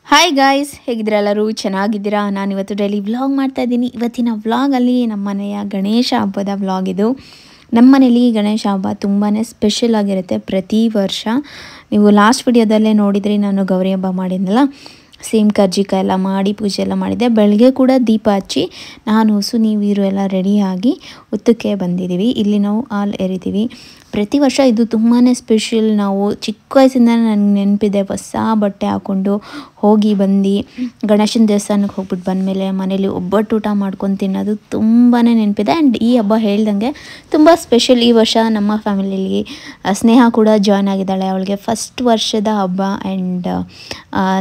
Hi guys, ಹೇಗಿದ್ದೀರಾ? ಎಲ್ಲರೂ ಚೆನ್ನಾಗಿದ್ದೀರಾ? ನಾನಿವತ್ತು ಡೈಲಿ ವ್ಲಾಗ್ ಮಾಡ್ತಾ ಇದ್ದೀನಿ. ಇವತ್ತಿನ ವ್ಲಾಗಲ್ಲಿ ನಮ್ಮ ಮನೆಯ ಗಣೇಶ ಹಬ್ಬದ ವ್ಲಾಗ್ ಇದು. ನಮ್ಮ ಮನೇಲಿ ಗಣೇಶ ಹಬ್ಬ ತುಂಬಾ ಸ್ಪೆಷಲ್ ಆಗಿರುತ್ತೆ ಪ್ರತಿ ವರ್ಷ. ನೀವು ಲಾಸ್ಟ್ ವಿಡಿಯೋದಲ್ಲೇ ನೋಡಿದ್ರಿ, ನಾನು ಗೌರಿ ಹಬ್ಬ ಮಾಡಿದ್ನಲ್ಲ, ಸೇಮ್ ಕರ್ಜಿಕಾಯಿ ಎಲ್ಲ ಮಾಡಿ ಪೂಜೆ ಎಲ್ಲ ಮಾಡಿದ್ದೆ. ಬೆಳಗ್ಗೆ ಕೂಡ ದೀಪ ಹಚ್ಚಿ ನಾನು ಸುನಿ ವೀರು ಎಲ್ಲ ರೆಡಿಯಾಗಿ ಉತ್ತಕ್ಕೆ ಬಂದಿದ್ದೀವಿ. ಇಲ್ಲಿ ನಾವು ಹಾಲು ಎರಿತೀವಿ. ಪ್ರತಿ ವರ್ಷ ಇದು ತುಂಬಾ ಸ್ಪೆಷಲ್. ನಾವು ಚಿಕ್ಕ ವಯಸ್ಸಿಂದ ನನಗೆ ನೆನಪಿದೆ, ಹೊಸ ಬಟ್ಟೆ ಹಾಕ್ಕೊಂಡು ಹೋಗಿ ಬಂದು ಗಣೇಶನ ದೇವಸ್ಥಾನಕ್ಕೆ ಹೋಗ್ಬಿಟ್ಟು ಬಂದಮೇಲೆ ಮನೇಲಿ ಒಬ್ಬಟ್ಟು ಊಟ ಮಾಡ್ಕೊಂಡು ತಿನ್ನೋದು ತುಂಬಾ ನೆನಪಿದೆ. ಆ್ಯಂಡ್ ಈ ಹಬ್ಬ ಹೇಳ್ದಂಗೆ ತುಂಬ ಸ್ಪೆಷಲ್. ಈ ವರ್ಷ ನಮ್ಮ ಫ್ಯಾಮಿಲಿಯಲ್ಲಿ ಸ್ನೇಹ ಕೂಡ ಜಾಯ್ನ್ ಆಗಿದ್ದಾಳೆ. ಅವಳಿಗೆ ಫಸ್ಟ್ ವರ್ಷದ ಹಬ್ಬ. ಆ್ಯಂಡ್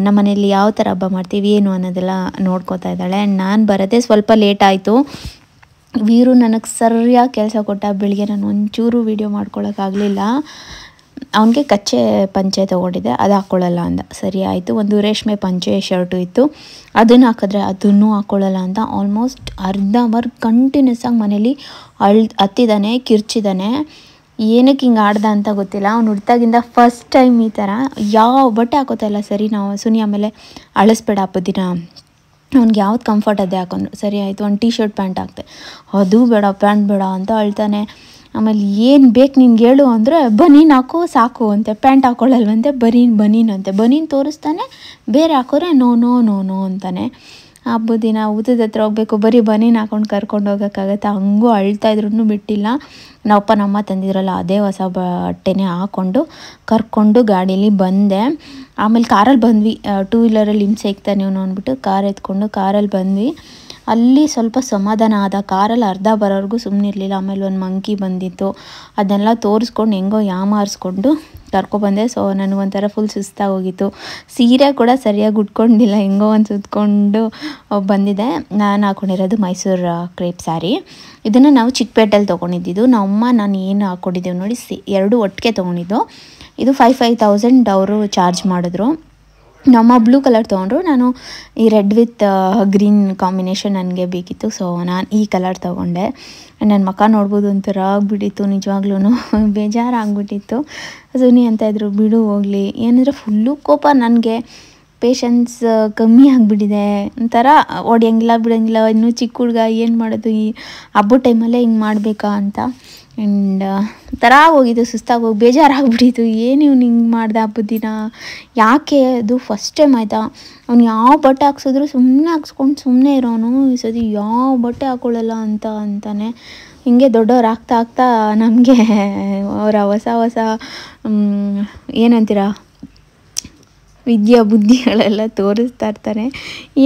ನಮ್ಮ ಮನೇಲಿ ಯಾವ ಥರ ಹಬ್ಬ ಮಾಡ್ತೀವಿ ಏನು ಅನ್ನೋದೆಲ್ಲ ನೋಡ್ಕೋತಾ ಇದ್ದಾಳೆ. ಆ್ಯಂಡ್ ನಾನು ಬರೋದೇ ಸ್ವಲ್ಪ ಲೇಟ್ ಆಯಿತು. ವೀರು ನನಗೆ ಸರಿಯಾಗಿ ಕೆಲಸ ಕೊಟ್ಟ. ಬೆಳಿಗ್ಗೆ ನಾನು ಒಂಚೂರು ವೀಡಿಯೋ ಮಾಡ್ಕೊಳ್ಳೋಕ್ಕಾಗಲಿಲ್ಲ. ಅವನಿಗೆ ಕಚ್ಚೆ ಪಂಚೆ ತೊಗೊಂಡಿದ್ದೆ, ಅದು ಹಾಕ್ಕೊಳ್ಳಲ್ಲ ಅಂದ. ಸರಿ ಆಯಿತು. ಒಂದು ರೇಷ್ಮೆ ಪಂಚೆ ಶರ್ಟು ಇತ್ತು, ಅದನ್ನು ಹಾಕಿದ್ರೆ ಅದನ್ನು ಹಾಕ್ಕೊಳ್ಳಲ್ಲ ಅಂತ ಆಲ್ಮೋಸ್ಟ್ ಅರ್ಧ ಅವರ್ ಕಂಟಿನ್ಯೂಸ್ ಆಗಿ ಮನೇಲಿ ಹತ್ತಿದ್ದಾನೆ, ಕಿರ್ಚಿದ್ದಾನೆ. ಏನಕ್ಕೆ ಹಿಂಗೆ ಆಡ್ದ ಅಂತ ಗೊತ್ತಿಲ್ಲ. ಅವ್ನು ಹುಡ್ತಾಗಿಂದ ಫಸ್ಟ್ ಟೈಮ್ ಈ ಥರ ಯಾವ ಬಟ್ಟೆ ಹಾಕೋತಾ ಇಲ್ಲ. ಸರಿ ನಾವು ಸುನಿ ಆಮೇಲೆ ಅಳಿಸ್ಬೇಡ ಹಬ್ಬದ ದಿನ, ಅವ್ನಿಗೆ ಯಾವ್ದು ಕಂಫರ್ಟ್ ಅದೇ ಹಾಕೊಂಡ್ರು. ಸರಿ ಆಯಿತು. ಒಂದು ಟೀ ಶರ್ಟ್ ಪ್ಯಾಂಟ್ ಹಾಕ್ತೆ, ಅದು ಬೇಡ ಪ್ಯಾಂಟ್ ಬೇಡ ಅಂತ ಅಳ್ತಾನೆ. ಆಮೇಲೆ ಏನು ಬೇಕು ನಿನ್ಗೆ ಹೇಳು ಅಂದರೆ ಬನೀನ್ ಹಾಕು ಸಾಕು ಅಂತೆ. ಪ್ಯಾಂಟ್ ಹಾಕ್ಕೊಳ್ಳಲ್ವಂತೆ, ಬನೀನ್ ಅಂತೆ. ಬನೀನ್ ತೋರಿಸ್ತಾನೆ, ಬೇರೆ ಹಾಕೋರೆ ನೋ ನೋ ನೋ ನೋ ಅಂತಾನೆ. ಹಬ್ಬದ ದಿನ ಊಟದ ಹತ್ರ ಹೋಗ್ಬೇಕು, ಬರೀ ಬನೀನ್ ಹಾಕೊಂಡು ಕರ್ಕೊಂಡು ಹೋಗೋಕ್ಕಾಗತ್ತೆ. ಹಂಗೂ ಅಳ್ತಾಯಿದ್ರು ಬಿಟ್ಟಿಲ್ಲ. ನಮ್ಮಪ್ಪ ನಮ್ಮ ತಂದಿದ್ರಲ್ಲ ಅದೇ ಹೊಸ ಬಟ್ಟೆನೇ ಹಾಕ್ಕೊಂಡು ಕರ್ಕೊಂಡು ಗಾಡೀಲಿ ಬಂದೆ. ಆಮೇಲೆ ಕಾರಲ್ಲಿ ಬಂದ್ವಿ. ಟೂ ವೀಲರಲ್ಲಿ ಹಿಂಸೆ ಇಕ್ತಾನೆ ಇವನು ಅಂದ್ಬಿಟ್ಟು ಕಾರ್ ಎತ್ಕೊಂಡು ಕಾರಲ್ಲಿ ಬಂದ್ವಿ. ಅಲ್ಲಿ ಸ್ವಲ್ಪ ಸಮಾಧಾನ ಆದ. ಕಾರಲ್ಲಿ ಅರ್ಧ ಬರೋವರೆಗೂ ಸುಮ್ಮನೆ ಇರಲಿಲ್ಲ. ಆಮೇಲೆ ಒಂದು ಮಂಕಿ ಬಂದಿತ್ತು, ಅದನ್ನೆಲ್ಲ ತೋರಿಸ್ಕೊಂಡು ಹೆಂಗೋ ಯಾಮಾರಿಸ್ಕೊಂಡು ಕರ್ಕೊಬಂದೆ. ಸೊ ನನಗೊಂಥರ ಫುಲ್ ಸುಸ್ತಾಗಿ ಹೋಗಿತ್ತು. ಸೀರೆ ಕೂಡ ಸರಿಯಾಗಿ ಉಟ್ಕೊಂಡಿಲ್ಲ, ಹೆಂಗೋ ಒಂದು ಸುತ್ಕೊಂಡು ಬಂದಿದ್ದೆ. ನಾನು ಹಾಕ್ಕೊಂಡಿರೋದು ಮೈಸೂರು ಕ್ರೇಪ್ ಸ್ಯಾರಿ. ಇದನ್ನು ನಾವು ಚಿಕ್ಕಪೇಟೆಯಲ್ಲಿ ತೊಗೊಂಡಿದ್ದು. ನಮ್ಮಮ್ಮ ನಾನು ಏನು ಹಾಕ್ಕೊಂಡಿದ್ದೇವೆ ನೋಡಿ, ಎರಡು ಒಟ್ಟಿಗೆ ತೊಗೊಂಡಿದ್ದು. ಇದು 5,000 ಅವರು ಚಾರ್ಜ್ ಮಾಡಿದ್ರು. ನಮ್ಮ ಬ್ಲೂ ಕಲರ್ ತೊಗೊಂಡ್ರು, ನಾನು ಈ ರೆಡ್ ವಿತ್ ಗ್ರೀನ್ ಕಾಂಬಿನೇಷನ್ ನನಗೆ ಬೇಕಿತ್ತು. ಸೊ ನಾನು ಈ ಕಲರ್ ತೊಗೊಂಡೆ. ನನ್ನ ಮಕ್ಕ ನೋಡ್ಬೋದು ಒಂಥರ ಆಗಿಬಿಟ್ಟಿತ್ತು, ನಿಜವಾಗ್ಲೂ ಬೇಜಾರಾಗ್ಬಿಟ್ಟಿತ್ತು. ಸುನಿ ಅಂತ ಇದ್ರು, ಬಿಡು ಹೋಗಲಿ. ಏನಂದರೆ ಫುಲ್ಲು ಕೋಪ. ನನಗೆ ಪೇಷನ್ಸ್ ಕಮ್ಮಿ ಆಗಿಬಿಟ್ಟಿದೆ. ಒಂಥರ ಹೊಡಿಯೋಂಗಿಲ್ಲ ಬಿಡೋಂಗಿಲ್ಲ. ಇನ್ನೂ ಚಿಕ್ಕ ಹುಡುಗ, ಏನು ಮಾಡೋದು ಈ ಹಬ್ಬದ ಟೈಮಲ್ಲೇ ಹಿಂಗೆ ಮಾಡಬೇಕಾ ಅಂತ. ಆ್ಯಂಡ್ ಥರ ಹೋಗಿದ್ದು, ಸುಸ್ತಾಗಿ ಹೋಗಿ ಬೇಜಾರಾಗ್ಬಿಟ್ಟಿತ್ತು. ಏನು ಇವ್ನು ಹಿಂಗೆ ಮಾಡ್ದೆ ಹಬ್ಬದ ದಿನ, ಯಾಕೆ? ಅದು ಫಸ್ಟ್ ಟೈಮ್ ಆಯಿತಾ. ಅವ್ನು ಯಾವ ಬಟ್ಟೆ ಹಾಕ್ಸಿದ್ರು ಸುಮ್ಮನೆ ಹಾಕ್ಸ್ಕೊಂಡು ಸುಮ್ಮನೆ ಇರೋನು. ಈ ಸತಿ ಯಾವ ಬಟ್ಟೆ ಹಾಕ್ಕೊಳ್ಳಲ್ಲ ಅಂತಾನೆ. ಹಿಂಗೆ ದೊಡ್ಡವ್ರು ಆಗ್ತಾ ನಮಗೆ ಅವರ ಹೊಸ ಏನಂತೀರ ವಿದ್ಯಾ ಬುದ್ಧಿಗಳೆಲ್ಲ ತೋರಿಸ್ತಾ ಇರ್ತಾರೆ.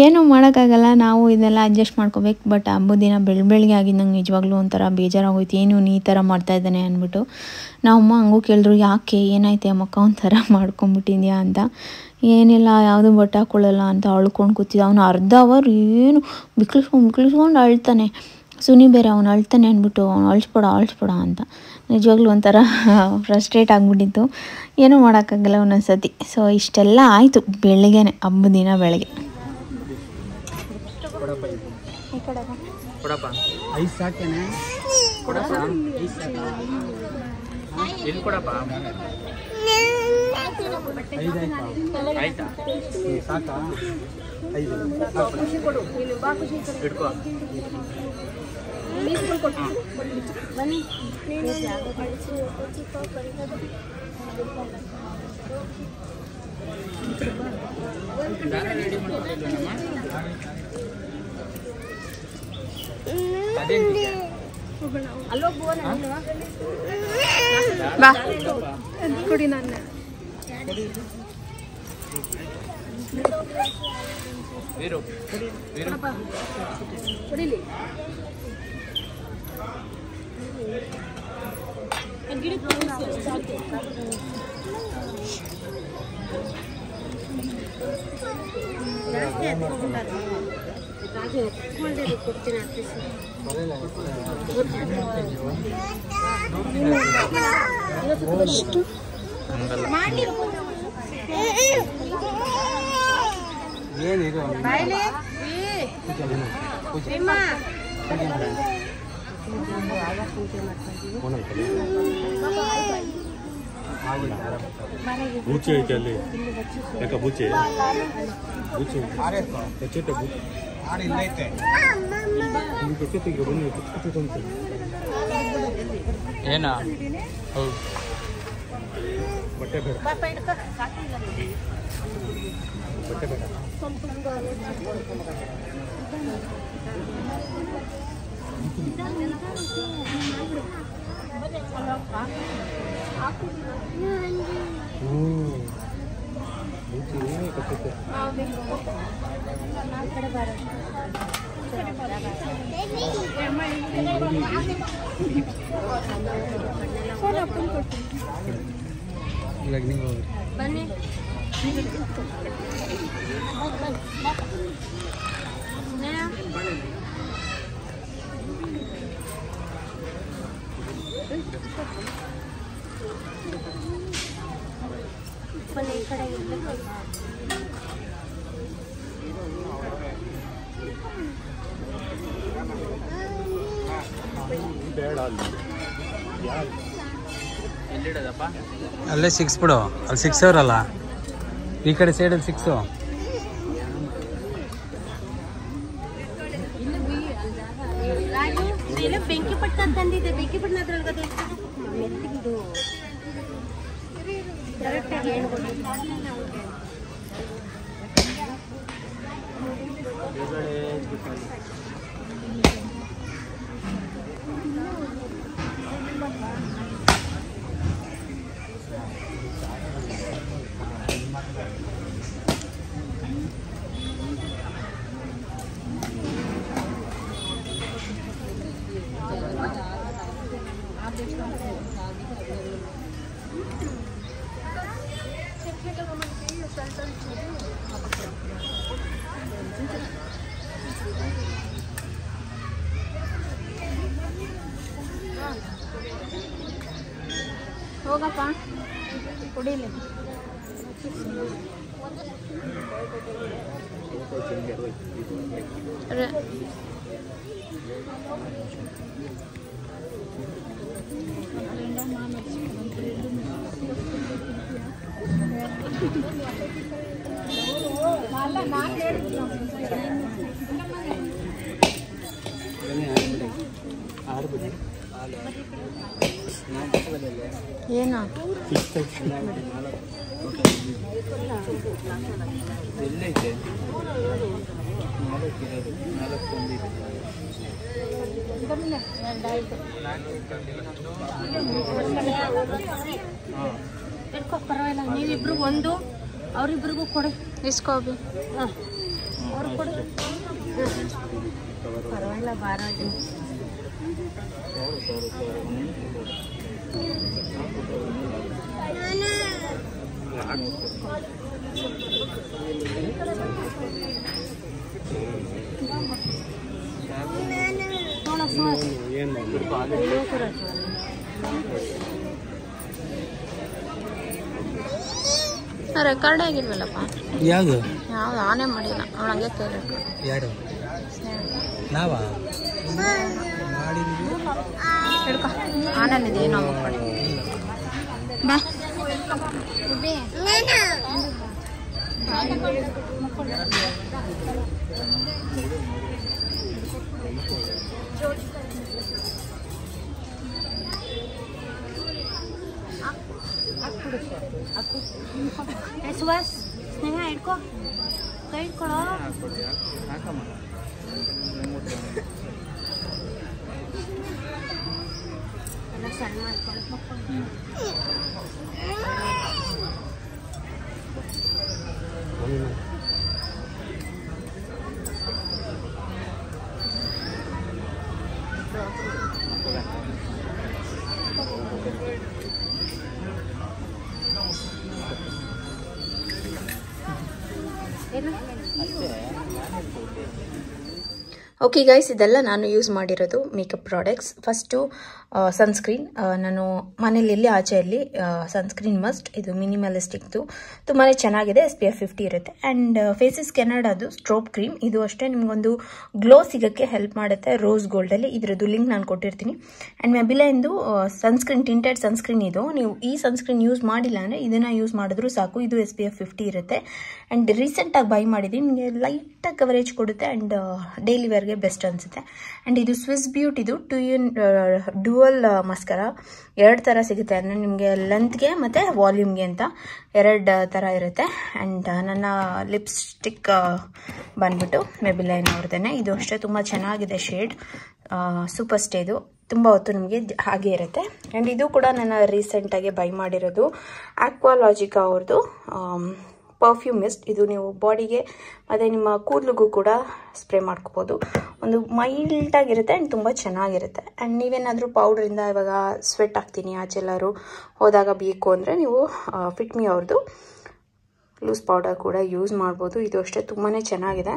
ಏನೂ ಮಾಡೋಕ್ಕಾಗಲ್ಲ, ನಾವು ಇದೆಲ್ಲ ಅಡ್ಜಸ್ಟ್ ಮಾಡ್ಕೋಬೇಕು. ಬಟ್ ಹಬ್ಬದ ದಿನ ಬೆಳಗ್ಗೆ ಆಗಿದ್ದು ನಂಗೆ ನಿಜವಾಗ್ಲೂ ಒಂಥರ ಬೇಜಾರಾಗೋಯ್ತು. ಏನು ಈ ಥರ ಮಾಡ್ತಾಯಿದ್ದಾನೆ ಅಂದ್ಬಿಟ್ಟು. ನಮ್ಮಮ್ಮ ಹಂಗೂ ಕೇಳಿದ್ರು, ಯಾಕೆ ಏನಾಯ್ತು ಅಮ್ಮಕ್ಕ ಒಂಥರ ಮಾಡ್ಕೊಂಬಿಟ್ಟಿದ್ಯಾ ಅಂತ. ಏನಿಲ್ಲ, ಯಾವುದೂ ಬಟ್ಟೆ ಹಾಕ್ಕೊಳ್ಳಲ್ಲ ಅಂತ ಅಳ್ಕೊಂಡು ಕೂತಿದ್ದ. ಅವನು ಅರ್ಧ ಅವರ್ ಏನು ಬಿಕ್ಳಿಸ್ಕೊಂಡು ಅಳ್ತಾನೆ. ಸುನಿ ಬೇರೆ ಅವನು ಅಳ್ತಾನೆ ಅಂದ್ಬಿಟ್ಟು ಅವ್ನು ಅಳಿಸ್ಬೇಡ ಅಂತ. ನಿಜವಾಗ್ಲೂ ಒಂಥರ ಫ್ರಸ್ಟ್ರೇಟ್ ಆಗಿಬಿಟ್ಟಿತ್ತು. ಏನೂ ಮಾಡೋಕ್ಕಾಗಲ್ಲ ಒಂದೊಂದು ಸತಿ. ಸೊ ಇಷ್ಟೆಲ್ಲ ಆಯಿತು ಬೆಳಗ್ಗೆನೆ, ಹಬ್ಬದ ದಿನ ಬೆಳಗ್ಗೆ. ಬಾ ಕುಡಿ ನನ್ನ ಕುಡಿಲಿ. ಬೂಚೆ ಐತೆ ಅಲ್ಲಿ ಯಾಕ ಬೂಚೆ ಬೂಚೆ ಬಚ್ಚೆ ಬನ್ನಿ ಏನ ಹೌದು ಬಟ್ಟೆ ಬೇಡ ಬಟ್ಟೆ ಬೇಡ ಬನ್ನಿ ಈ ಕಡೆ ಬೇಡ ಅಲ್ಲಿ ಎಲ್ಲಿಡೋದಪ್ಪ ಅಲ್ಲೇ 6 ಬಿಡು ಅಲ್ಲಿ 6 ಅವರಲ್ಲ ಈ ಕಡೆ ಸೈಡಲ್ಲಿ 6 ಬೆಂಕಿ ಪಟ್ಟ ತಂದಿದೆ ಬೆಂಕಿ ಪಟ್ಟಣ ಅದ್ರೊಳಗಡೆ ಮೆತ್ತಿಗಿಡು ಕರೆಕ್ಟಾಗಿ ಹೇಳ್ಬೋದು ಹೋಗಪ್ಪ ಕುಡಿಲಿ ಏನು ಎಲ್ಲೈತೆ ಇಟ್ಕೋ ಪರವಾಗಿಲ್ಲ ನೀವಿಬ್ರು ಒಂದು ಅವ್ರಿಬ್ರಿಗೂ ಕೊಡಿ ಇಸ್ಕೋಬಿ ಹಾಂ ಅವ್ರು ಕೊಡಿ ಪರವಾಗಿಲ್ಲ ಬಾರಾಜು ರೆಕಾರ್ಡ್ ಆಗಿಲ್ವಲ್ಲಪ್ಪ ಯಾವುದು ಯಾವ್ದು ಆನೇ ಮಾಡಿಲ್ಲ ಅವಳು ಹಂಗೆ ಕೇಳಿಟ್ಟು ಯಾರು ನಾವಾ ಹಿಡ್ಕೊ ಆನಲ್ಲಿದೆ ಏನೋ ಮಕ್ಕಳು ಬಾ ಸುವಾಸ್ ಸ್ನೇಹ ಹಿಡ್ಕೊ ಕೈ ಇಟ್ಕೊಳೋ ಎಲ್ಲ ಸಣ್ಣ ಮಾಡ್ಕೊಳ್ಳೋ ಓಕೆ ಗೈಸ್, ಇದೆಲ್ಲ ನಾನು ಯೂಸ್ ಮಾಡಿರೋದು ಮೇಕಪ್ ಪ್ರಾಡಕ್ಟ್ಸ್. First sunscreen. ನಾನು ಮನೇಲಿ ಎಲ್ಲಿ ಆಚೆಯಲ್ಲಿ ಸನ್ಸ್ಕ್ರೀನ್ ಮಸ್ಟ್. ಇದು ಮಿನಿಮಲಿಸ್ಟಿಕ್ದು, ತುಂಬಾ ಚೆನ್ನಾಗಿದೆ. SPF 50 ಇರುತ್ತೆ. ಆ್ಯಂಡ್ ಫೇಸಸ್ ಕೆನಡಾದು ಸ್ಟ್ರೋಬ್ ಕ್ರೀಮ್. ಇದು ಅಷ್ಟೇ ನಿಮಗೊಂದು ಗ್ಲೋ ಸಿಗೋಕ್ಕೆ ಹೆಲ್ಪ್ ಮಾಡುತ್ತೆ. ರೋಸ್ ಗೋಲ್ಡಲ್ಲಿ ಇದರದ್ದು ಲಿಂಕ್ ನಾನು ಕೊಟ್ಟಿರ್ತೀನಿ. ಆ್ಯಂಡ್ ಮೆಬಿಲೈನ್ದು ಸನ್ಸ್ಕ್ರೀನ್, ಟಿಂಟೆಡ್ ಸನ್ಸ್ಕ್ರೀನ್. ಇದು ನೀವು ಈ ಸನ್ಸ್ಕ್ರೀನ್ ಯೂಸ್ ಮಾಡಿಲ್ಲ ಅಂದರೆ ಇದನ್ನು ಯೂಸ್ ಮಾಡಿದ್ರೂ ಸಾಕು. ಇದು SPF 50 ಇರುತ್ತೆ. ಆ್ಯಂಡ್ ರೀಸೆಂಟಾಗಿ ಬೈ ಮಾಡಿದ್ದೀನಿ. ನಿಮಗೆ ಲೈಟಾಗಿ ಕವರೇಜ್ ಕೊಡುತ್ತೆ ಆ್ಯಂಡ್ ಡೈಲಿ ವೇರ್ಗೆ ಬೆಸ್ಟ್ ಅನಿಸುತ್ತೆ. ಆ್ಯಂಡ್ ಇದು ಸ್ವಿಸ್ ಬ್ಯೂಟಿದು ಡ್ಯುಯಲ್ ಮಸ್ಕರ. 2 ಥರ ಸಿಗುತ್ತೆ. ಅಂದರೆ ನಿಮಗೆ ಲೆಂತ್ಗೆ ಮತ್ತು ವಾಲ್ಯೂಮ್ಗೆ ಅಂತ 2 ಥರ ಇರುತ್ತೆ. ಆ್ಯಂಡ್ ನನ್ನ ಲಿಪ್ಸ್ಟಿಕ್ ಬಂದ್ಬಿಟ್ಟು ಮೆಬಿಲೈನ್ ಅವ್ರದ್ದೇನೆ. ಇದು ಅಷ್ಟೇ ತುಂಬ ಚೆನ್ನಾಗಿದೆ ಶೇಡ್. ಸೂಪರ್ ಸ್ಟೇದು, ತುಂಬ ಹೊತ್ತು ನಿಮಗೆ ಹಾಗೆ ಇರುತ್ತೆ. ಆ್ಯಂಡ್ ಇದು ಕೂಡ ನಾನು ರೀಸೆಂಟಾಗಿ ಬೈ ಮಾಡಿರೋದು ಆಕ್ವಾಲಾಜಿಕಾ ಅವ್ರದ್ದು ಪರ್ಫ್ಯೂಮ್ ಮಿಸ್ಟ್. ಇದು ನೀವು ಬಾಡಿಗೆ ಮತ್ತು ನಿಮ್ಮ ಕೂದಲಿಗೂ ಕೂಡ ಸ್ಪ್ರೇ ಮಾಡ್ಕೋಬೋದು. ಒಂದು ಮೈಲ್ಡಾಗಿರುತ್ತೆ ಆ್ಯಂಡ್ ತುಂಬ ಚೆನ್ನಾಗಿರುತ್ತೆ. ಆ್ಯಂಡ್ ನೀವೇನಾದರೂ ಪೌಡ್ರಿಂದ ಇವಾಗ ಸ್ವೆಟ್ ಆಗ್ತೀನಿ ಆಚೆಲ್ಲರೂ ಹೋದಾಗ ಬೇಕು ಅಂದರೆ ನೀವು ಫಿಟ್ಮಿ ಅವ್ರದ್ದು ಲೂಸ್ ಪೌಡರ್ ಕೂಡ ಯೂಸ್ ಮಾಡ್ಬೋದು. ಇದು ಅಷ್ಟೇ ತುಂಬಾ ಚೆನ್ನಾಗಿದೆ.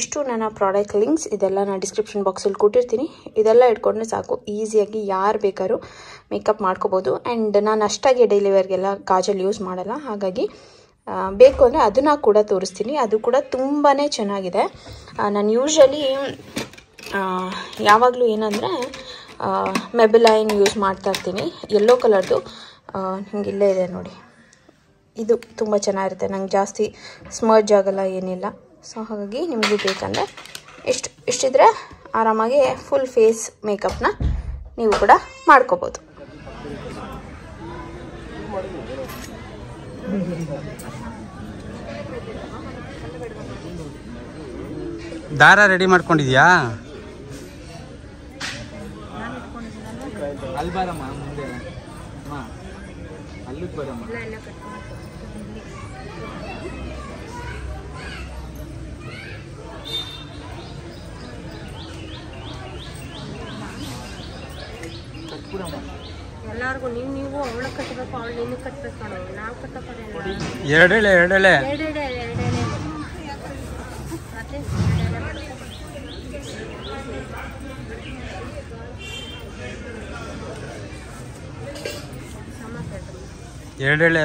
ಇಷ್ಟು ನನ್ನ ಪ್ರಾಡಕ್ಟ್ ಲಿಂಕ್ಸ್ ಇದೆಲ್ಲ ನಾನು ಡಿಸ್ಕ್ರಿಪ್ಷನ್ ಬಾಕ್ಸಲ್ಲಿ ಕೊಟ್ಟಿರ್ತೀನಿ. ಇದೆಲ್ಲ ಇಟ್ಕೊಂಡ್ರೆ ಸಾಕು, ಈಸಿಯಾಗಿ ಯಾರು ಬೇಕಾದ್ರೂ ಮೇಕಪ್ ಮಾಡ್ಕೋಬೋದು. ಆ್ಯಂಡ್ ನಾನು ಅಷ್ಟಾಗಿ ಡೈಲಿ ವೇರ್ಗೆಲ್ಲ ಕಾಜಲ್ ಯೂಸ್ ಮಾಡಲ್ಲ, ಹಾಗಾಗಿ ಬೇಕು ಅಂದರೆ ಅದನ್ನು ಕೂಡ ತೋರಿಸ್ತೀನಿ. ಅದು ಕೂಡ ತುಂಬಾ ಚೆನ್ನಾಗಿದೆ. ನಾನು ಯೂಶ್ವಲಿ ಯಾವಾಗಲೂ ಏನಂದರೆ ಮೆಬಿಲೈನ್ ಯೂಸ್ ಮಾಡ್ತಾ ಇರ್ತೀನಿ. ಯೆಲ್ಲೋ ಕಲರ್ದು ಹಿಂಗೆ ಇಲ್ಲೇ ಇದೆ ನೋಡಿ. ಇದು ತುಂಬ ಚೆನ್ನಾಗಿರುತ್ತೆ. ನಂಗೆ ಜಾಸ್ತಿ ಸ್ಮರ್ಜ್ ಆಗಲ್ಲ, ಏನಿಲ್ಲ. ಸೊ ಹಾಗಾಗಿ ನಿಮಗೂ ಬೇಕಂದರೆ ಇಷ್ಟಿದ್ರೆ ಆರಾಮಾಗಿ ಫುಲ್ ಫೇಸ್ ಮೇಕಪ್ನ ನೀವು ಕೂಡ ಮಾಡ್ಕೋಬೋದು. ದಾರ ರೆಡಿ ಮಾಡ್ಕೊಂಡಿದ್ಯಾ? ಅಲ್ಲಿ ಬರಮ್ಮ, ಮುಂದೆ ಅಲ್ಲಿಗೆ ಬರಮ್ಮ. ಎಲ್ಲಾರ್ಗು ನೀವು ಅವಳ ಕಟ್ಟಬೇಕು, ಅವಳು ನಿನಗೆ ಕಟ್ಟಬೇಕು ನೋಡು. ನಾವು ಕಟ್ಟೋಕೆ ಎರಡೆಳೆ ಎರಡೆಳೆ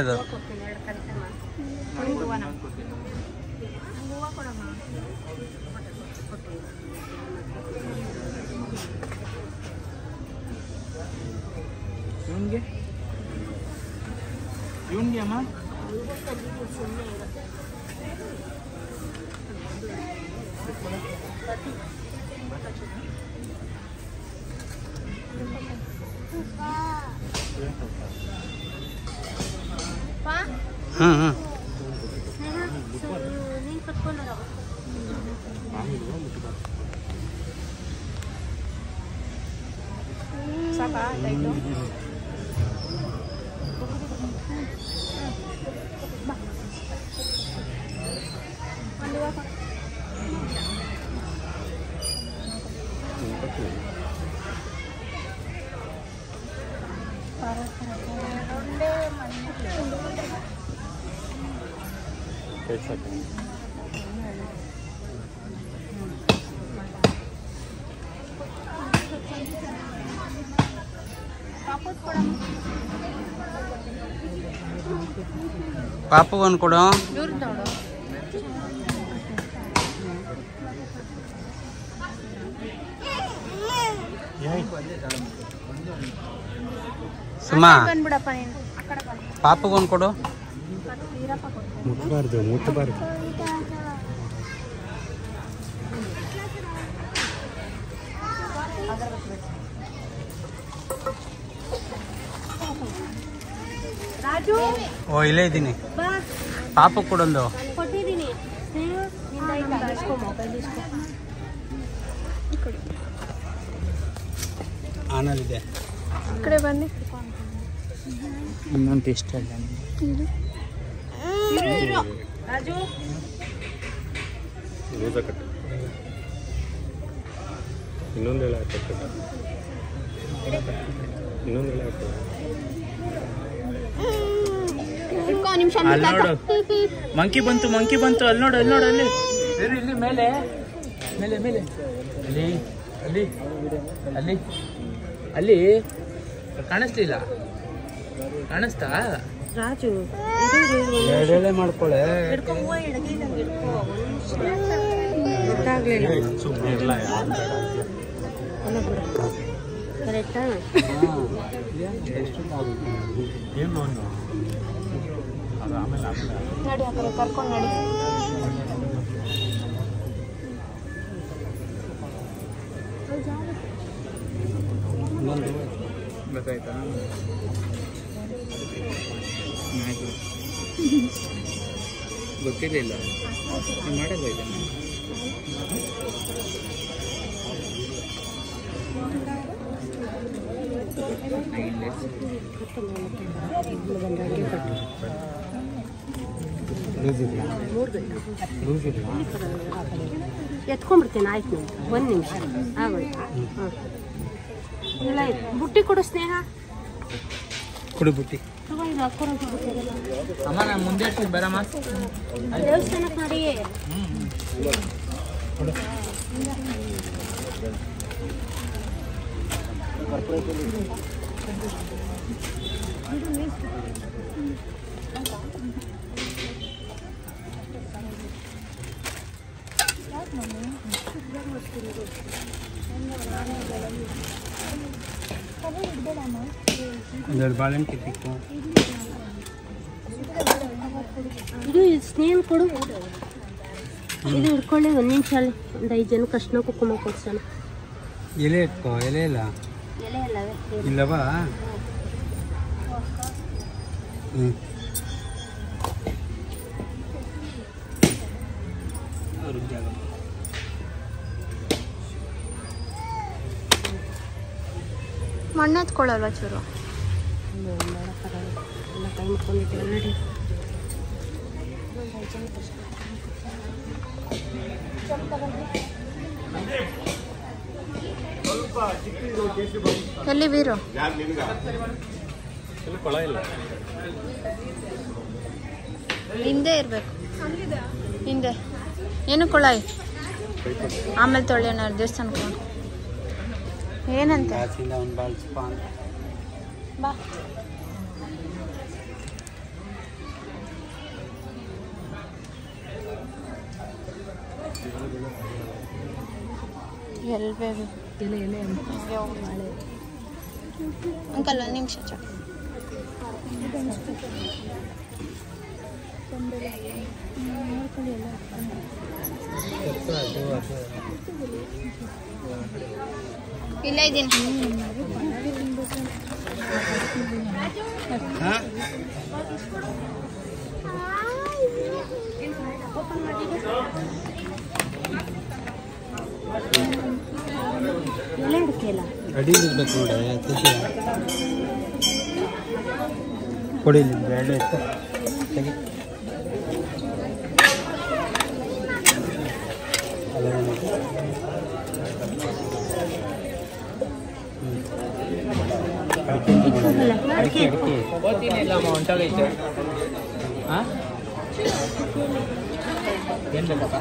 ಅದು. ಇವನ್ಗೆ ಅಮ್ಮ ನೀನು ಕಟ್ಕೊಂಡ ಸಾಕಾ ಆಯ್ತು. ಪಾಪುಗೊಂದು ಕೊಡು. ಸುಮ್ಮ ಪಾಪುಗೊಂದು ಕೊಡು. ಮುಟ್ಟಬಾರ್ದು. ರಾಜು, ಓ ಇಲ್ಲೇ ಇದ್ದೀನಿ. ಪಾಪು ಕೊಡೊಂದು. ಕೊಟ್ಟಿದ್ದೀನಿ. ಆನಲ್ಲಿದೆ. ಈ ಕಡೆ ಬನ್ನಿ. ಇನ್ನೊಂದು ಇಷ್ಟ ಇಲ್ಲ ರಾಜು, ಇನ್ನೊಂದೆಲ್ಲ ಇನ್ನೊಂದೆಲ್ಲ ಅಲ್ಲಿ ನೋಡು, ಮಂಕಿ ಬಂತು ಅಲ್ಲಿ ನೋಡು ಅಲ್ಲಿ ಇಲ್ಲಿ ಮೇಲೆ ಮೇಲೆ ಮೇಲೆ ಅಲ್ಲಿ ಅಲ್ಲಿ ಅಲ್ಲಿ ಅಲ್ಲಿ ಕಾಣಿಸ್ಲಿಲ್ಲ ಕಾಣಿಸ್ತಾ ರಾಜು ಎಡೆಲೆ ಮಾಡ್ಕೊಳ್ಳೆ ಗೊತ್ತಾಗ್ಲಿಲ್ಲ ಸುಮ್ಮನೆ ಇರಲ್ಲ ಕರೆಕ್ಟಾ ಏನು ಒಂದು ಅದು ಆಮೇಲೆ ಆಮೇಲೆ ನಡಿ ಆ ಕಡೆ ಕರ್ಕೊಂಡು ನಡಿ. ಗೊತ್ತಾಯ್ತಾ ಗೊತ್ತಿರಲಿಲ್ಲ ಮಾಡೋದು ಇದನ್ನು ಎತ್ಕೊಂಡ್ಬಿಡ್ತೇನೆ. ಆಯ್ತು ಒಂದು ನಿಮಿಷ ಆಗೋಯ್ತು. ಹಾಂ ಇಲ್ಲ ಆಯ್ತು. ಬುಟ್ಟಿ ಕೊಡು ಸ್ನೇಹ. ಕುಡಿ ಬುಟ್ಟಿ ತಗೋ ಇದು ಹಾಕ್ಕೊಡೋದು ಅಮ್ಮ ನಾನು ಮುಂದೆ ಬರಮ್ಮ ದೇವಸ್ಥಾನಕ್ಕೆ ನೋಡಿ. ಒಂದೆರಡು ಬಾಳೆಹಣ್ಣು ಕಿತ್ತಿತ್ತು ಇದು ಸ್ನೇಹ ಕೊಡು. ಇದು ಹಿಡ್ಕೊಳ್ಳಿ ಒಂದು ನಿಮಿಷ. ಅಲ್ಲಿ ಒಂದು 5 ಜನಕ್ಕೆ ಅರ್ಶಿನ ಕುಂಕುಮ ಕೊಡ್ಸೋಣ. ಎಲೆ ಇಟ್ಕೋ ಎಲೆ ಇಲ್ಲ ಎಲೆ ಅಲ್ಲವೇ ಇಲ್ಲವಾ ಹ್ಞೂ ಮಣ್ಣು ಎತ್ಕೊಳ್ಳಲ್ವ ಚೂರು? ಎಲ್ಲ ಕೈ ಮುಟ್ಕೊಂಡಿದ್ದೀವಿ ನೋಡಿ. ಎಲ್ಲಿ ವೀರು? ಕೊಳ ಇಲ್ಲ ಹಿಂದೆ ಇರಬೇಕು. ಹಿಂದೆ ಏನು ಕೊಳಾಯಿ ಆಮೇಲೆ ತೊಳೆಯೋಣ ದೇವಸ್ಥಾನಕ್ಕೆ. ಏನಂತೆ ಒಂದು ಬಾಳ್ಸಪ್ಪ ಬಾ. ಎಲ್ಲಿ ಬೇಕು ಎಲೆ ಎಲೆ ಅಂಕಲ್ ಒಂದು ನಿಮಿಷ ಚ. ಇಲ್ಲ ಇದ್ದೀನಿ. ಎಲೆ ಹಿಡ್ಕೆಲ್ಲ ಅಡಿ ಇರ್ಬೇಕು ನೋಡಿ ಕೊಡಿಲಿ ಬೇಡ ಇತ್ತು ತೆಗಿ ಅಡಿಕೆ ಹೊಂಟಾಗೈತೆ ಹಾಂ ಏನು ಬೇಕಪ್ಪ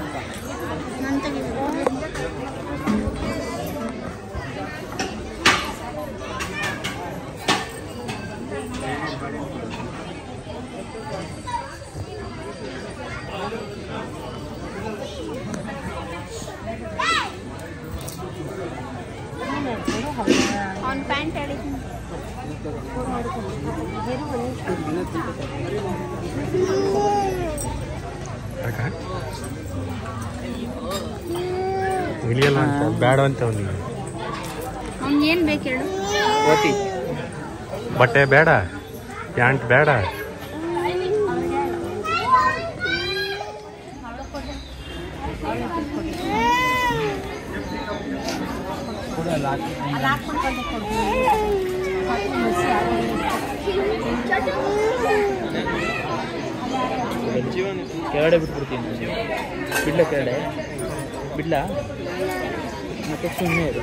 ಅವ್ನ ಪ್ಯಾಂಟ್ ಹೇಳಿ. ಇಳಿಯಲ್ಲ ಅಂತ ಬೇಡ ಅಂತ ಅವನಿಗೆ. ಅವ್ನಿಗೆ ಏನು ಬೇಕು ಹೇಳು? ಓತಿ ಬಟ್ಟೆ ಬೇಡ, ಪ್ಯಾಂಟ್ ಬೇಡ. ಕೆಳಗಡೆ ಬಿಟ್ಬಿಡ್ತೀನಿ. ಬಿಡ್ಲ ಕೆಳಗಡೆ ಬಿಡ್ಲ ಮತ್ತೆ ಸುಮ್ಮನೆ ಇರು.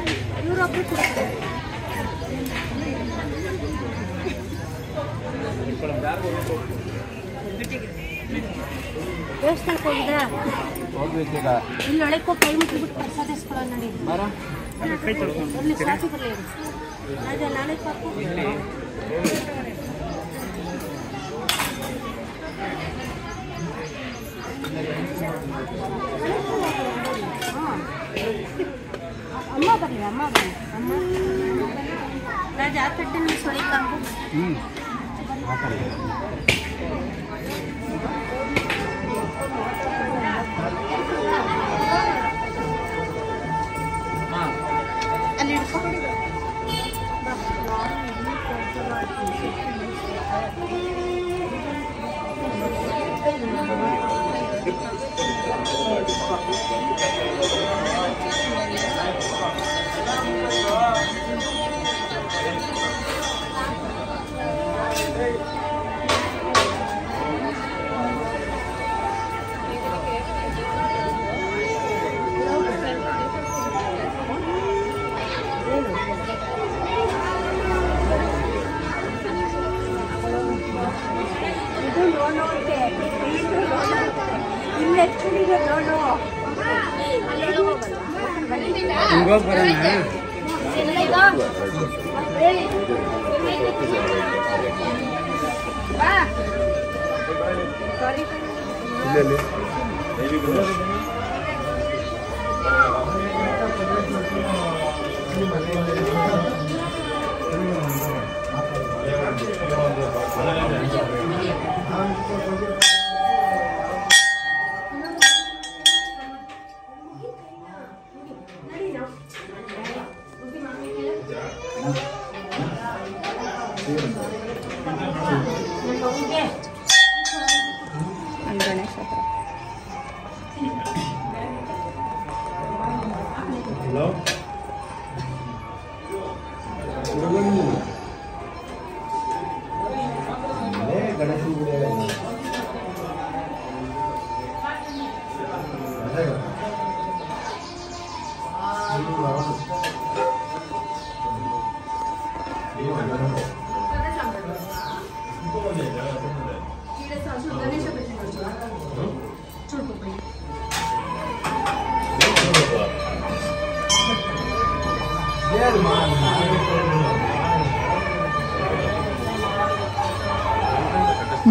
ದೇವಸ್ಥಾನಕ್ಕೆ ಹೋಗಿದ್ರಾ? ಇಲ್ಲಿ ಒಳಗೆ ಕೈ ಮುಟ್ಟಿಬಿಟ್ಟು ಪ್ರಸಾದ ಇಸ್ಕೊಳ್ಳೋಣ ನೋಡಿ. ಅಲ್ಲಿ ಸ್ವಾತಿ ಬರಲಿ ಅದೇ ನಾಳೆ ಪಾಪು ಅಮ್ಮ ಬರಲಿ ಅಮ್ಮ ರಾಜ ಆ ತಟ್ಟೆ ನೀವು ಸೊಳಿಕಾಕು ಅಲ್ಲಿ ಇಟ್ಕೊಂಡು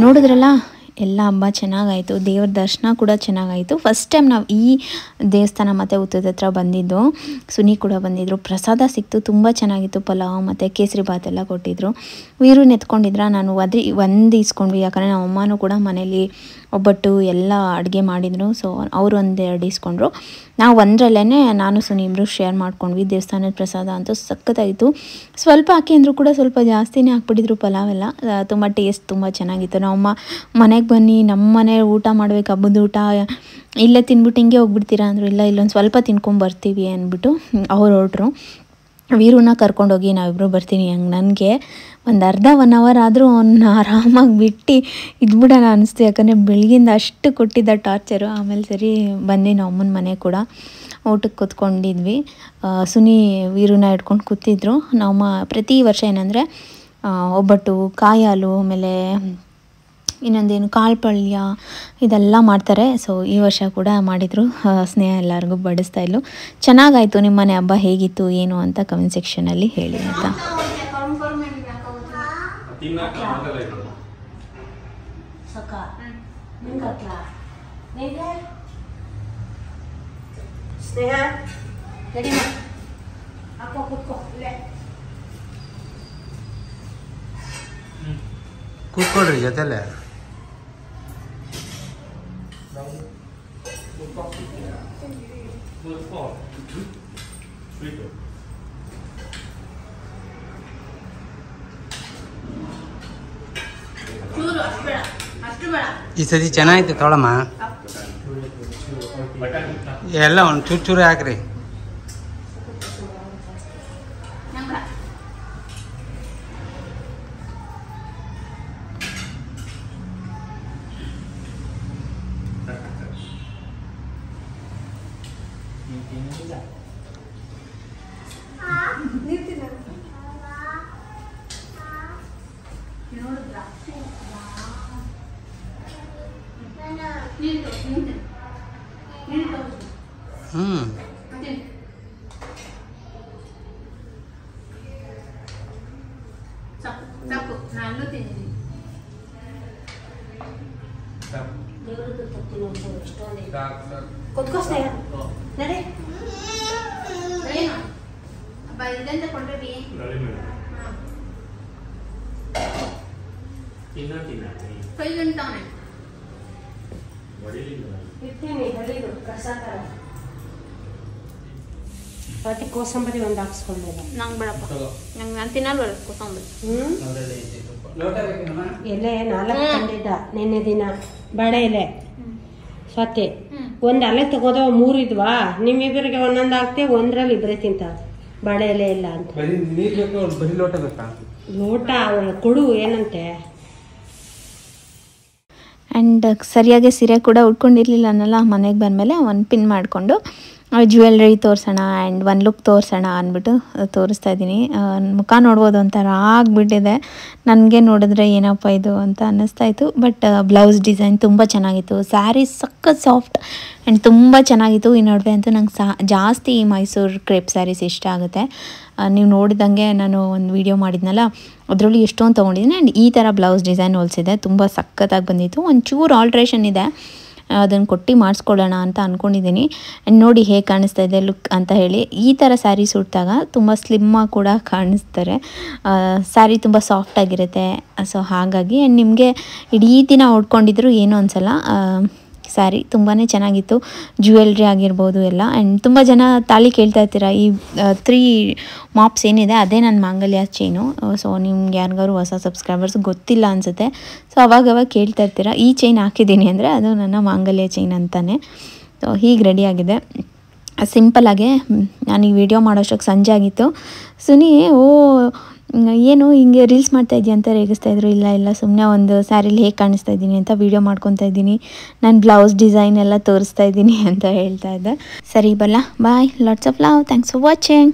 ನೋಡಿದ್ರಲ್ಲ ಎಲ್ಲ ಹಬ್ಬ ಚೆನ್ನಾಗಾಯಿತು. ದೇವ್ರ ದರ್ಶನ ಕೂಡ ಚೆನ್ನಾಗಾಯಿತು. ಫಸ್ಟ್ ಟೈಮ್ ನಾವು ಈ ದೇವಸ್ಥಾನ ಮತ್ತು ಉತ್ತರದ ಹತ್ರ ಬಂದಿದ್ದು. ಸುನಿ ಕೂಡ ಬಂದಿದ್ದರು. ಪ್ರಸಾದ ಸಿಕ್ತು, ತುಂಬ ಚೆನ್ನಾಗಿತ್ತು. ಪಲಾವ್ ಮತ್ತು ಕೇಸರಿ ಬಾತ್ ಎಲ್ಲ ಕೊಟ್ಟಿದ್ದರು. ವೀರು ನೆತ್ಕೊಂಡಿದ್ರ, ನಾನು ಒಂದು ಇಸ್ಕೊಂಡ್ವಿ. ಯಾಕಂದರೆ ನಮ್ಮ ಅಮ್ಮನೂ ಕೂಡ ಮನೇಲಿ ಒಬ್ಬಟ್ಟು ಎಲ್ಲ ಅಡುಗೆ ಮಾಡಿದರು. ಸೊ ಅವರು ಒಂದೆರಡು ಇಸ್ಕೊಂಡ್ರು. ನಾವು ಒಂದರಲ್ಲೇ ನಾನು ಸುನಿ ಇಬ್ಬರು ಶೇರ್ ಮಾಡ್ಕೊಂಡ್ವಿ. ದೇವಸ್ಥಾನದ ಪ್ರಸಾದ ಅಂತೂ ಸಖತ್ತಾಗಿತ್ತು. ಸ್ವಲ್ಪ ಹಾಕಿ ಅಂದರೂ ಕೂಡ ಸ್ವಲ್ಪ ಜಾಸ್ತಿನೇ ಹಾಕ್ಬಿಟ್ಟಿದ್ರು ಪಲಾವೆಲ್ಲ. ತುಂಬ ಟೇಸ್ಟ್ ತುಂಬ ಚೆನ್ನಾಗಿತ್ತು. ನಮ್ಮಮ್ಮ ಮನೆಗೆ ಬನ್ನಿ, ನಮ್ಮ ಮನೆ ಊಟ ಮಾಡ್ಬೇಕು, ಹಬ್ಬದ ಊಟ ಇಲ್ಲೇ ತಿನ್ಬಿಟ್ಟು ಹಿಂಗೆ ಹೋಗ್ಬಿಡ್ತೀರಾ ಅಂದರು. ಇಲ್ಲ ಇಲ್ಲೊಂದು ಸ್ವಲ್ಪ ತಿನ್ಕೊಂಬರ್ತೀವಿ ಅಂದ್ಬಿಟ್ಟು ಅವ್ರು ಹೊರಟ್ರು. ವೀರುನ ಕರ್ಕೊಂಡೋಗಿ ನಾವಿಬ್ಬರು ಬರ್ತೀನಿ ಹಂಗೆ ನನಗೆ ಒಂದು ಅರ್ಧ 1 ಅವರ್ ಆದರೂ ಅವನ್ನ ಆರಾಮಾಗಿ ಬಿಟ್ಟು ಇದ್ಬಿಡೋಣ ಅನ್ನಿಸ್ತು. ಯಾಕಂದರೆ ಬೆಳಗಿಂದ ಅಷ್ಟು ಕೊಟ್ಟಿದ್ದ ಟಾರ್ಚರು. ಆಮೇಲೆ ಸರಿ ಬಂದು ನಾವು ಅಮ್ಮನ ಮನೆ ಕೂಡ ಊಟಕ್ಕೆ ಕೂತ್ಕೊಂಡಿದ್ವಿ. ಸುನಿ ವೀರುನ ಇಟ್ಕೊಂಡು ಕೂತಿದ್ರು. ನಮ್ಮ ಪ್ರತಿ ವರ್ಷ ಏನಂದರೆ ಒಬ್ಬಟ್ಟು, ಕಾಯಿ ಹಾಲು, ಆಮೇಲೆ ಇನ್ನೊಂದೇನು ಕಾಳು ಪಲ್ಯ ಇದೆಲ್ಲ ಮಾಡ್ತಾರೆ. ಸೊ ಈ ವರ್ಷ ಕೂಡ ಮಾಡಿದರು. ಸ್ನೇಹ ಎಲ್ಲರಿಗೂ ಬಡಿಸ್ತಾ ಇದ್ಲು. ಚೆನ್ನಾಗಾಯಿತು. ನಿಮ್ಮ ಮನೆ ಹಬ್ಬ ಹೇಗಿತ್ತು ಏನು ಅಂತ ಕಮೆಂಟ್ ಸೆಕ್ಷನಲ್ಲಿ ಹೇಳಿ ಆಯಿತಾ. ಕೂತ್ಕೊಳ್ರಿ ಜೊತೆಲೆ. ಈ ಸತಿ ಚೆನ್ನಾಗಿತ್ತು ತೊಳಮ್ಮ. ಎಲ್ಲ ಒಂದು ಚೂರು ಚೂರು ಹಾಕ್ರಿ. ಹ್ಞೂ ಮತ್ತೆ ಕೋಸಂಬರಿ ಒಂದು ಹಾಕ್ಸ್ಕೊಂಡಿಲ್ಲ. ನಂಗೆ ಬೇಡಪ್ಪ, ನಂಗೆ ನಾನು ತಿನ್ನಲ್ವಲ್ಲ ಕೋಸಂಬರಿ. ಎಲೆ 4 ತಂದಿದ್ದ ನಿನ್ನೆ ದಿನ ಬಾಳೆ ಎಲೆ ಸ್ವತ್ತೆ. ಒಂದು ಅಲೆ ತಗೋದ 3 ಇದ್ವಾ, ನಿಮ್ಮಿಬ್ಬರಿಗೆ ಒಂದೊಂದು ಹಾಕ್ತೆ, ಒಂದ್ರಲ್ಲಿ ಇಬ್ಬರೇ ತಿಂತ ಬಾಳೆ ಎಲೆ ಇಲ್ಲ ಅಂತ. ಬರೀ ಲೋಟ ಬೇಕಾ? ಲೋಟ ಕೊಡು ಏನಂತೆ. ಆ್ಯಂಡ್ ಸರಿಯಾಗಿ ಸೀರೆ ಕೂಡ ಉಟ್ಕೊಂಡಿರಲಿಲ್ಲ ಅನ್ನಲ್ಲ. ಮನೆಗೆ ಬಂದಮೇಲೆ ಒಂದು ಪಿನ್ ಮಾಡಿಕೊಂಡು ಜ್ಯುವೆಲ್ರಿ ತೋರಿಸೋಣ ಆ್ಯಂಡ್ ಒಂದು ಲುಕ್ ತೋರಿಸೋಣ ಅಂದ್ಬಿಟ್ಟು ತೋರಿಸ್ತಾ ಇದ್ದೀನಿ. ಮುಖ ನೋಡ್ಬೋದು ಒಂಥರ ಆಗಿಬಿಟ್ಟಿದೆ. ನನಗೆ ನೋಡಿದ್ರೆ ಏನಪ್ಪ ಇದು ಅಂತ ಅನ್ನಿಸ್ತಾಯಿತ್ತು. ಬಟ್ ಬ್ಲೌಸ್ ಡಿಸೈನ್ ತುಂಬ ಚೆನ್ನಾಗಿತ್ತು. ಸ್ಯಾರಿ ಸಖತ್ ಸಾಫ್ಟ್ ಆ್ಯಂಡ್ ತುಂಬ ಚೆನ್ನಾಗಿತ್ತು. ಈ ನಡುವೆ ಅಂತೂ ನಂಗೆ ಜಾಸ್ತಿ ಮೈಸೂರು ಕ್ರೇಪ್ ಸ್ಯಾರೀಸ್ ಇಷ್ಟ ಆಗುತ್ತೆ. ನೀವು ನೋಡಿದಂಗೆ ನಾನು ಒಂದು ವಿಡಿಯೋ ಮಾಡಿದ್ನಲ್ಲ, ಅದರಲ್ಲಿ ಎಷ್ಟೊಂದು ತೊಗೊಂಡಿದ್ದೀನಿ. ಆ್ಯಂಡ್ ಈ ಥರ ಬ್ಲೌಸ್ ಡಿಸೈನ್ ಹೊಲಿಸಿದೆ, ತುಂಬ ಸಖತ್ತಾಗಿ ಬಂದಿತ್ತು. ಒಂಚೂರು ಆಲ್ಟ್ರೇಷನ್ ಇದೆ, ಅದನ್ನು ಕೊಟ್ಟು ಮಾಡಿಸ್ಕೊಳ್ಳೋಣ ಅಂತ ಅಂದ್ಕೊಂಡಿದ್ದೀನಿ. ಆ್ಯಂಡ್ ನೋಡಿ ಹೇಗೆ ಕಾಣಿಸ್ತಾ ಇದೆ ಲುಕ್ ಅಂತ ಹೇಳಿ. ಈ ಥರ ಸ್ಯಾರೀಸ್ ಉಟ್ಟಾಗ ತುಂಬ ಸ್ಲಿಮ್ಮಾಗಿ ಕೂಡ ಕಾಣಿಸ್ತಾರೆ. ಸ್ಯಾರಿ ತುಂಬ ಸಾಫ್ಟಾಗಿರುತ್ತೆ. ಸೊ ಹಾಗಾಗಿ ಆ್ಯಂಡ್ ನಿಮಗೆ ಇಡೀ ದಿನ ಉಟ್ಕೊಂಡಿದ್ರು ಏನೂ ಅನಿಸಲ್ಲ. ಸ್ಯಾರಿ ತುಂಬಾ ಚೆನ್ನಾಗಿತ್ತು. ಜ್ಯುವೆಲ್ರಿ ಆಗಿರ್ಬೋದು ಎಲ್ಲ. ಆ್ಯಂಡ್ ತುಂಬ ಜನ ತಾಳಿ ಕೇಳ್ತಾ ಇರ್ತೀರ. ಈ 3 ಮಾಪ್ಸ್ ಏನಿದೆ ಅದೇ ನನ್ನ ಮಾಂಗಲ್ಯ ಚೈನು. ಸೊ ನಿಮ್ಗೆ ಯಾರಿಗಾರು ಹೊಸ ಸಬ್ಸ್ಕ್ರೈಬರ್ಸ್ ಗೊತ್ತಿಲ್ಲ ಅನಿಸುತ್ತೆ. ಸೊ ಅವಾಗವಾಗ ಕೇಳ್ತಾ ಇರ್ತೀರ ಈ ಚೈನ್ ಹಾಕಿದ್ದೀನಿ ಅಂದರೆ ಅದು ನನ್ನ ಮಾಂಗಲ್ಯ ಚೈನ್ ಅಂತಾನೆ. ಸೊ ಹೀಗೆ ರೆಡಿಯಾಗಿದೆ ಸಿಂಪಲ್ಲಾಗೆ. ನಾನು ಈ ವಿಡಿಯೋ ಮಾಡೋಷ್ಟಕ್ಕೆ ಸಂಜೆ ಆಗಿತ್ತು. ಸುನಿ ಏನು ಹಿಂಗೆ ರೀಲ್ಸ್ ಮಾಡ್ತಾ ಇದೆಯಾ ಅಂತ ರೇಗಿಸ್ತಾಯಿದ್ರು. ಇಲ್ಲ ಸುಮ್ಮನೆ ಒಂದು ಸ್ಯಾರಿಲಿ ಹೇಗೆ ಕಾಣಿಸ್ತಾ ಇದ್ದೀನಿ ಅಂತ ವೀಡಿಯೋ ಮಾಡ್ಕೊತಾ ಇದ್ದೀನಿ, ನಾನು ಬ್ಲೌಸ್ ಡಿಸೈನ್ ಎಲ್ಲ ತೋರಿಸ್ತಾ ಇದ್ದೀನಿ ಅಂತ ಹೇಳ್ತಾ ಇದ್ದೆ. ಸರಿ ಬಲ್ಲ, bye, lots of love, thanks for watching.